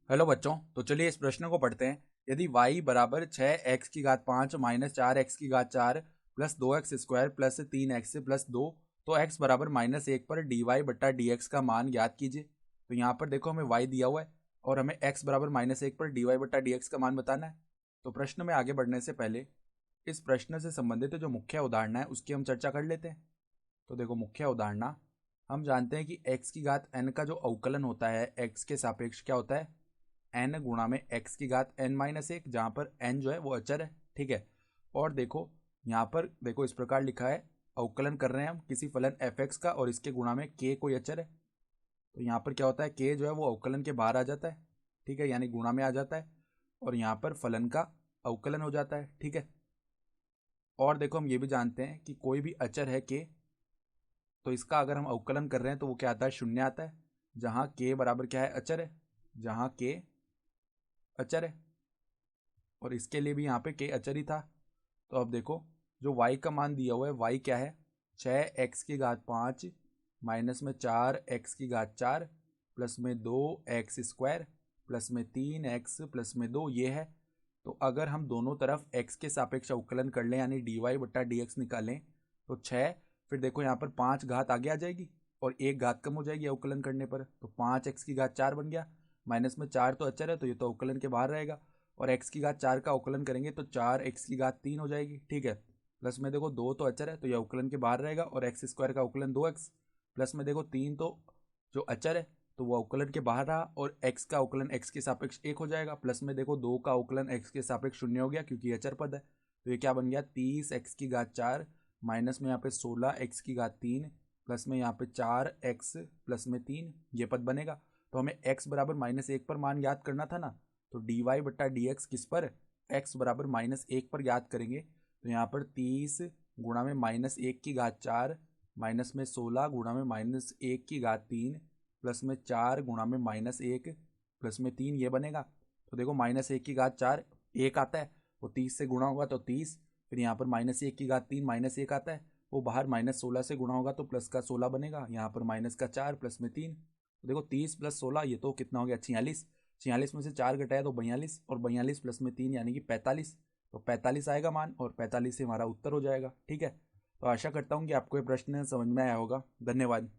Hello बच्चों, तो चलिए इस प्रश्न को पढ़ते हैं। यदि y बराबर 6x की घात 5 माइनस 4x की घात 4 plus 2x² plus 3x plus 2, तो x बराबर -1 पर dy/dx का मान ज्ञात कीजिए। तो यहाँ पर देखो हमें y दिया हुआ है और हमें x बराबर -1 पर dy/dx का मान बताना है। तो प्रश्न में आगे बढ़ने से पहले इस प्रश्न से संबंधित जो मुख्य उदाहरण है उसकी हम चर्चा कर लेते हैं। तो देखो मुख्य उदाहरण हम जानते हैं कि x की घात n का जो अवकलन होता है x के सापेक्ष क्या होता है, n गुणा में x की घात n-1, जहाँ पर n जो है वो अचर है। ठीक है। और देखो यहाँ पर देखो इस प्रकार लिखा है, अवकलन कर रहे हैं हम किसी फलन f(x) का और इसके गुणा में k कोई अचर है। तो यहाँ पर क्या होता है, k जो है वो अवकलन के बाहर आ जाता है। ठीक है, यानी गुणा में आ जाता है और यहाँ पर फलन का अवकलन हो जाता है। ठीक है। और देखो हम ये भी जानते हैं कि कोई भी अचर है k, तो इसका अगर हम अवकलन कर रहे हैं तो वो क्या आता है, शून्य आता है। जहाँ k बराबर क्या है, अचर है। जहाँ k अचर है और इसके लिए भी यहाँ पे k अचर ही था। तो अब देखो जो y का मान दिया हुआ है, y क्या है, 6x की घात 5 माइनस में 4x की घात 4 प्लस में 2x² प्लस में 3x प्लस में 2 ये है। तो अगर हम दोनों तरफ x के सापेक्ष अवकलन कर लें यानी dy/dx निकालें तो 6, फिर देखो यहाँ पर 5 घात आगे आ जाएगी और एक घात कम हो जाएगी अवकलन करने पर, तो 5x की घात 4 बन गया। माइनस में 4 तो अचर है तो ये तो अवकलन के बाहर रहेगा और x की घात 4 का अवकलन करेंगे तो 4x की घात 3 हो जाएगी। ठीक है। प्लस में देखो 2 तो अचर है तो ये अवकलन के बाहर रहेगा और x² का अवकलन 2x, प्लस में देखो 3 तो जो अचर है तो वो अवकलन के बाहर रहा और x का अवकलन x के सापेक्ष 1 हो जाएगा। प्लस में देखो 2 का अवकलन x के सापेक्ष 0 हो गया क्योंकि अचर पद है। तो ये क्या बन गया, 30x की घात 4 माइनस में यहाँ पे 16x की घात 3 प्लस में यहाँ पे 4x प्लस में 3 ये पद बनेगा। तो हमें x बराबर -1 पर मान याद करना था ना, तो dy/dx किस पर, x बराबर -1 पर याद करेंगे। तो यहाँ पर 30 गुणा में -1की घात 4 माइनस में 16 गुणा में -1की घात 3 प्लस में 4 गुणा में -1 प्लस में 3 ये बनेगा। तो देखो -1की घात 4 1 आता है, वो 30 से गुणा होगा तो 30, फिर यहाँ पर -1की घात 3 -1 आता है, वो बाहर -16 से गुणा होगा तो प्लस का 16 बनेगा। यहाँ पर -4 प्लस में 3, तो देखो 30 प्लस 16 ये तो कितना हो गया, 46। 46 में से 4 घटाया तो 42 और 42 प्लस में 3 यानी कि 45। तो 45 आएगा मान और 45 से हमारा उत्तर हो जाएगा। ठीक है। तो आशा करता हूँ कि आपको ये प्रश्न समझ में आया होगा। धन्यवाद।